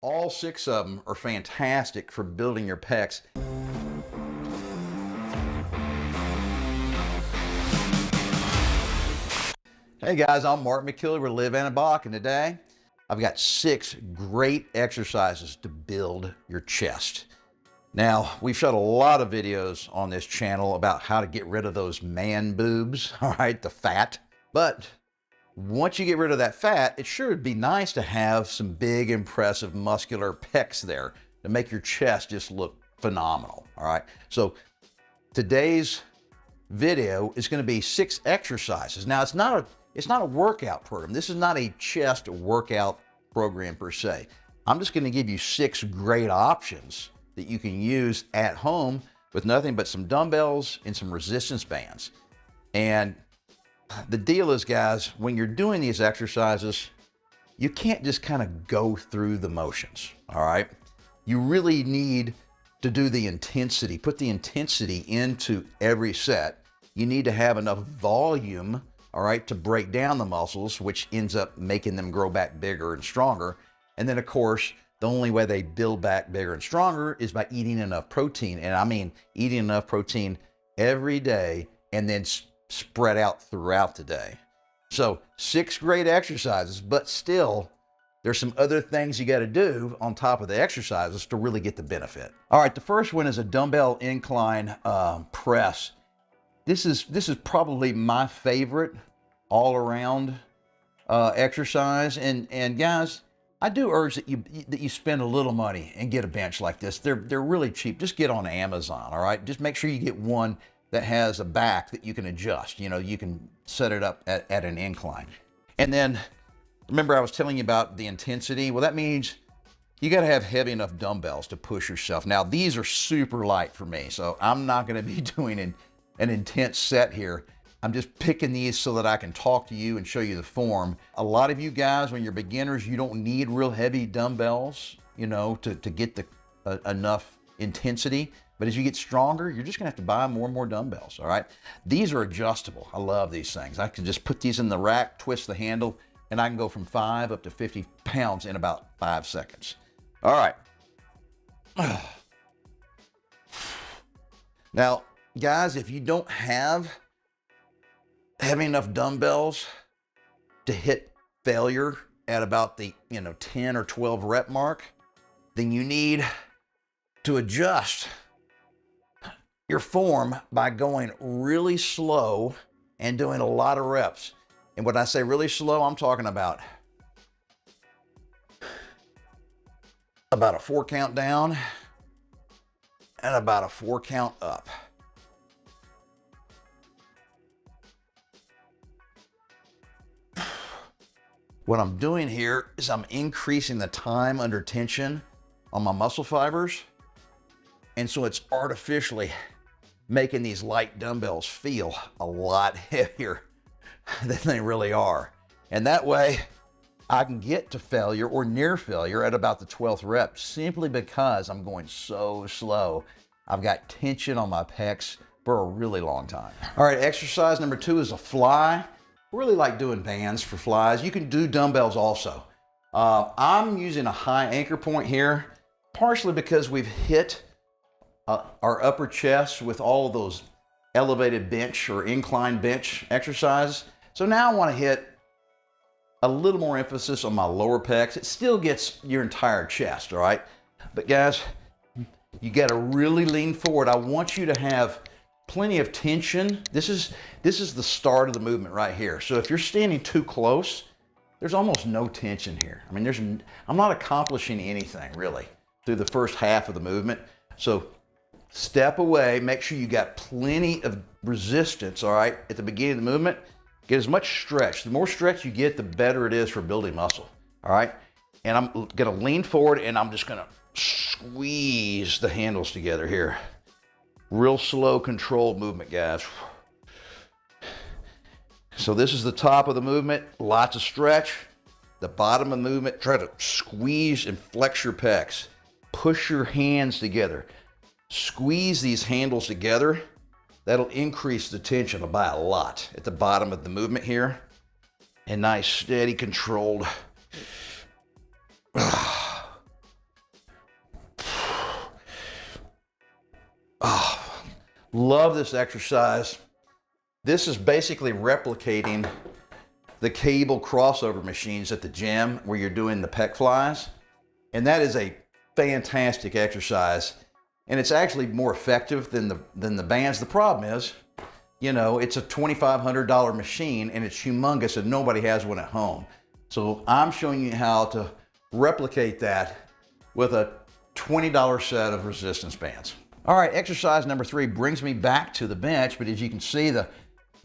All 6 of them are fantastic for building your pecs. Hey guys, I'm Mark McKilley with Live Anabolic, and today I've got 6 great exercises to build your chest. Now, we've shot a lot of videos on this channel about how to get rid of those man boobs, all right, the fat. But once you get rid of that fat, it sure would be nice to have some big, impressive, muscular pecs there to make your chest just look phenomenal, all right? So today's video is going to be 6 exercises. Now, it's not a workout program. This is not a chest workout program per se. I'm just going to give you 6 great options that you can use at home with nothing but some dumbbells and some resistance bands. And the deal is, guys, when you're doing these exercises, you can't just kind of go through the motions, all right? You really need to do the intensity, put the intensity into every set. You need to have enough volume, all right, to break down the muscles, which ends up making them grow back bigger and stronger. And then, of course, the only way they build back bigger and stronger is by eating enough protein. And I mean eating enough protein every day and then spread out throughout the day. So 6 great exercises, but still there's some other things you got to do on top of the exercises to really get the benefit. All right, the first one is a dumbbell incline press. This is probably my favorite all around exercise. And guys, I do urge that you spend a little money and get a bench like this. They're really cheap. Just get on Amazon, all right? Just make sure you get one that has a back that you can adjust. You know, you can set it up at an incline. And then, remember I was telling you about the intensity? Well, that means you got to have heavy enough dumbbells to push yourself. Now, these are super light for me, so I'm not going to be doing an intense set here. I'm just picking these so that I can talk to you and show you the form. A lot of you guys, when you're beginners, you don't need real heavy dumbbells, you know, to get the enough intensity. But as you get stronger, you're just gonna have to buy more and more dumbbells, all right? These are adjustable. I love these things. I can just put these in the rack, twist the handle, and I can go from 5 up to 50 pounds in about 5 seconds. All right. Now, guys, if you don't have enough dumbbells to hit failure at about the 10 or 12 rep mark, then you need to adjust your form by going really slow and doing a lot of reps. And when I say really slow, I'm talking about a 4 count down and about a 4 count up. What I'm doing here is I'm increasing the time under tension on my muscle fibers. And so it's artificially making these light dumbbells feel a lot heavier than they really are. And that way I can get to failure or near failure at about the 12th rep simply because I'm going so slow. I've got tension on my pecs for a really long time. All right, exercise number 2 is a fly. I really like doing bands for flies. You can do dumbbells also. I'm using a high anchor point here, partially because we've hit our upper chest with all of those elevated bench or incline bench exercises. So now I want to hit a little more emphasis on my lower pecs. It still gets your entire chest, all right? But guys, you got to really lean forward. I want you to have plenty of tension. This is the start of the movement right here. So if you're standing too close, there's almost no tension here. I mean, I'm not accomplishing anything really through the first half of the movement. So step away, make sure you got plenty of resistance, all right, at the beginning of the movement. Get as much stretch. The more stretch you get, the better it is for building muscle, all right? And I'm gonna lean forward and I'm just gonna squeeze the handles together here. Real slow, controlled movement, guys. So this is the top of the movement, lots of stretch. The bottom of the movement, try to squeeze and flex your pecs. Push your hands together. Squeeze these handles together. That'll increase the tension by a lot at the bottom of the movement here. And nice, steady, controlled. Love this exercise. This is basically replicating the cable crossover machines at the gym where you're doing the pec flies. And that is a fantastic exercise. And it's actually more effective than the bands. The problem is, you know, it's a $2,500 machine and it's humongous and nobody has one at home. So I'm showing you how to replicate that with a $20 set of resistance bands. All right, exercise number 3 brings me back to the bench, but as you can see, the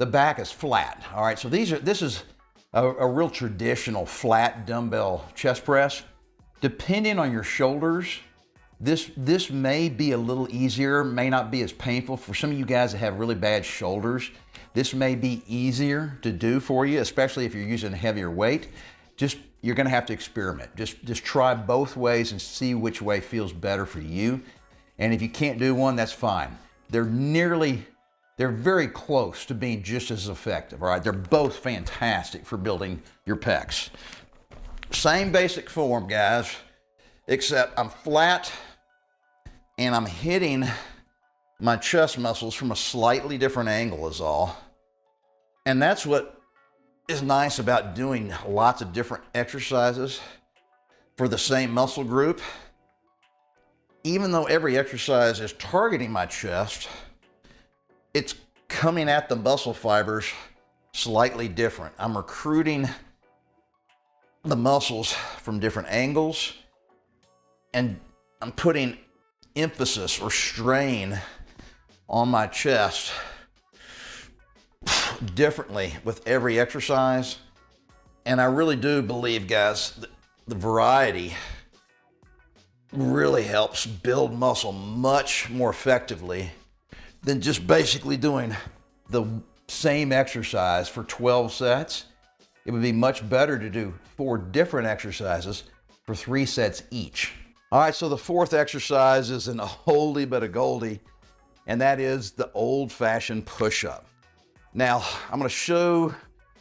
back is flat. All right, so this is a real traditional flat dumbbell chest press. Depending on your shoulders, this may be a little easier, may not be as painful. For some of you guys that have really bad shoulders, this may be easier to do for you, especially if you're using a heavier weight. You're gonna have to experiment. Just try both ways and see which way feels better for you. And if you can't do one, that's fine. They're very close to being just as effective, all right? They're both fantastic for building your pecs. Same basic form, guys, except I'm flat and I'm hitting my chest muscles from a slightly different angle is all. And that's what is nice about doing lots of different exercises for the same muscle group. Even though every exercise is targeting my chest, it's coming at the muscle fibers slightly different. I'm recruiting the muscles from different angles, and I'm putting emphasis or strain on my chest differently with every exercise. And I really do believe, guys, the variety really helps build muscle much more effectively than just basically doing the same exercise for 12 sets. It would be much better to do 4 different exercises for 3 sets each. All right, so the 4th exercise is an oldie but a goldie, and that is the old-fashioned push-up. Now, I'm gonna show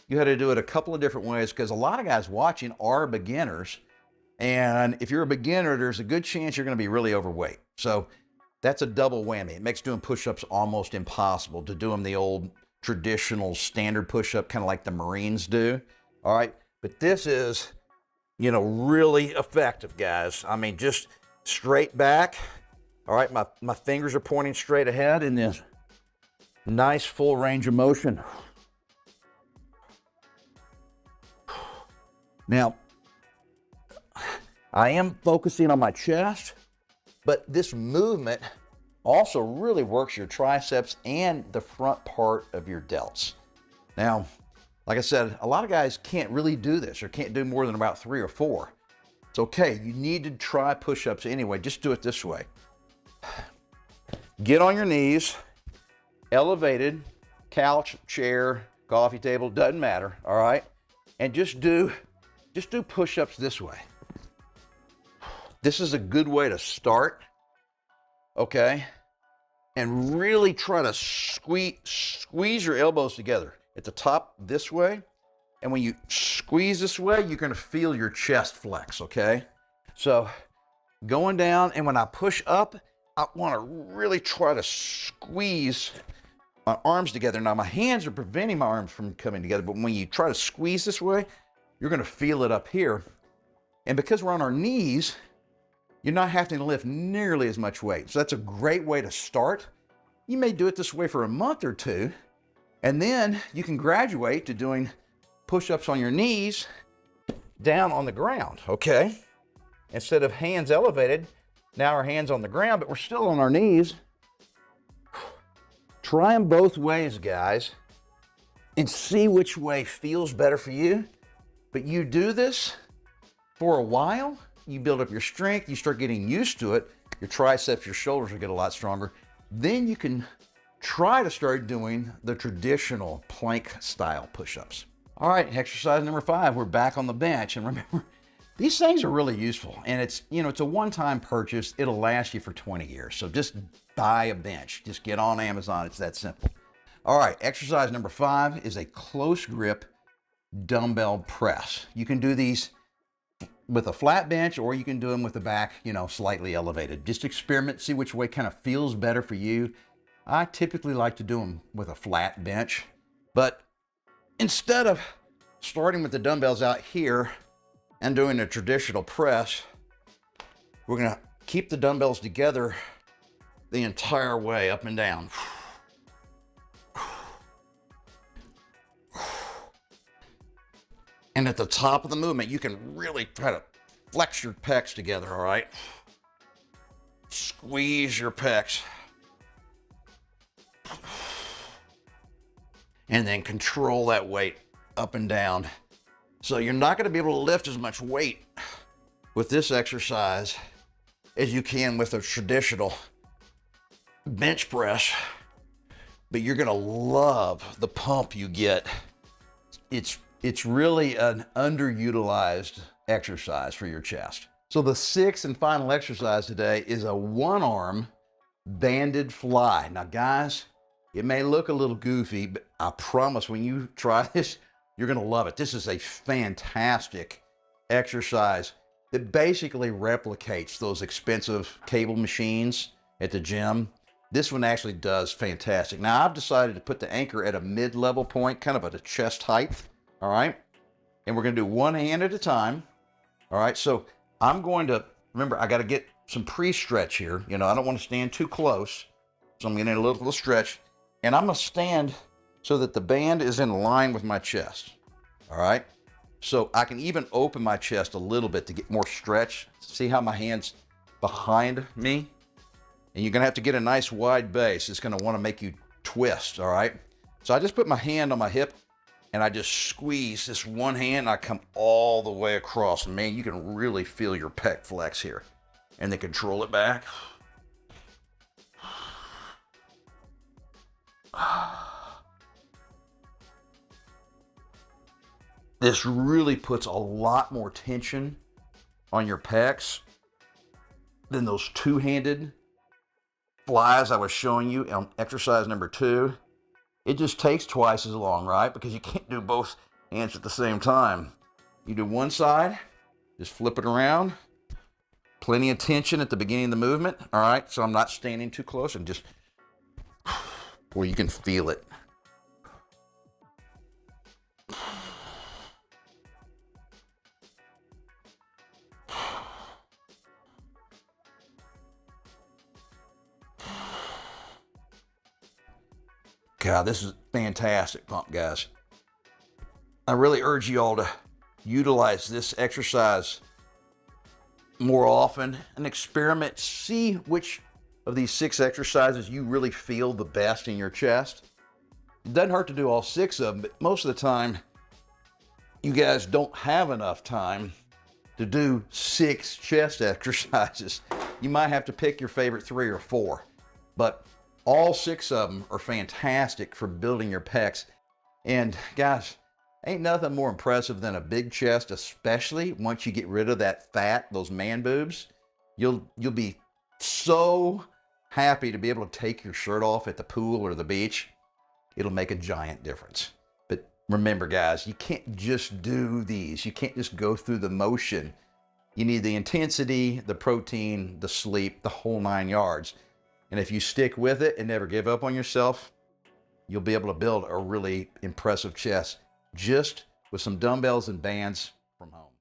you how to do it a couple of different ways because a lot of guys watching are beginners. And if you're a beginner, there's a good chance you're gonna be really overweight. So that's a double whammy. It makes doing push-ups almost impossible to do them the old traditional standard push-up, kind of like the Marines do. All right, but this is, you know, really effective, guys. I mean, just straight back. All right, my fingers are pointing straight ahead in this nice full range of motion. Now, I am focusing on my chest, but this movement also really works your triceps and the front part of your delts. Now, like I said, a lot of guys can't really do this or can't do more than about 3 or 4. It's okay, you need to try push-ups anyway. Just do it this way. Get on your knees, elevated, couch, chair, coffee table, doesn't matter, all right? And just do push-ups this way. This is a good way to start, okay? And really try to squeeze your elbows together at the top this way. And when you squeeze this way, you're gonna feel your chest flex, okay? So going down, and when I push up, I wanna really try to squeeze my arms together. Now my hands are preventing my arms from coming together, but when you try to squeeze this way, you're gonna feel it up here. And because we're on our knees, you're not having to lift nearly as much weight. So that's a great way to start. You may do it this way for a month or 2, and then you can graduate to doing push-ups on your knees down on the ground, okay? Instead of hands elevated, now our hands on the ground, but we're still on our knees. Try them both ways, guys, and see which way feels better for you. But you do this for a while, you build up your strength, you start getting used to it, your triceps, your shoulders will get a lot stronger. Then you can try to start doing the traditional plank style push-ups. All right, exercise number 5, we're back on the bench. And remember, these things are really useful, and it's, you know, it's a one-time purchase. It'll last you for 20 years. So just buy a bench, just get on Amazon. It's that simple. All right, exercise number 5 is a close grip dumbbell press. You can do these with a flat bench, or you can do them with the back, you know, slightly elevated. Just experiment, see which way kind of feels better for you. I typically like to do them with a flat bench, but instead of starting with the dumbbells out here and doing a traditional press, we're gonna keep the dumbbells together the entire way up and down. And at the top of the movement, you can really try to flex your pecs together, all right? Squeeze your pecs. And then control that weight up and down. So you're not gonna be able to lift as much weight with this exercise as you can with a traditional bench press, but you're gonna love the pump you get. It's really an underutilized exercise for your chest. So the sixth and final exercise today is a one-arm banded fly. Now guys, it may look a little goofy, but I promise when you try this, you're gonna love it. This is a fantastic exercise that basically replicates those expensive cable machines at the gym. This one actually does fantastic. Now I've decided to put the anchor at a mid-level point, kind of at a chest height, all right? And we're gonna do one hand at a time, all right? So I'm going to, remember, I gotta get some pre-stretch here. You know, I don't wanna stand too close. So I'm getting a little stretch. And I'm gonna stand so that the band is in line with my chest, all right? So I can even open my chest a little bit to get more stretch. See how my hand's behind me? And you're gonna have to get a nice wide base. It's gonna wanna make you twist, all right? So I just put my hand on my hip and I just squeeze this one hand and I come all the way across. And man, you can really feel your pec flex here. And then control it back. This really puts a lot more tension on your pecs than those two-handed flies I was showing you on exercise number 2. It just takes twice as long, right? Because you can't do both hands at the same time. You do one side, just flip it around. Plenty of tension at the beginning of the movement, all right? So I'm not standing too close and just, well, you can feel it. God, this is fantastic pump, guys. I really urge you all to utilize this exercise more often and experiment. See which of these 6 exercises you really feel the best in your chest. It doesn't hurt to do all 6 of them, but most of the time, you guys don't have enough time to do 6 chest exercises. You might have to pick your favorite 3 or 4, but all 6 of them are fantastic for building your pecs. And guys, ain't nothing more impressive than a big chest, especially once you get rid of that fat, those man boobs. You'll be so happy to be able to take your shirt off at the pool or the beach. It'll make a giant difference. But remember, guys, you can't just do these. You can't just go through the motion. You need the intensity, the protein, the sleep, the whole 9 yards. And if you stick with it and never give up on yourself, you'll be able to build a really impressive chest just with some dumbbells and bands from home.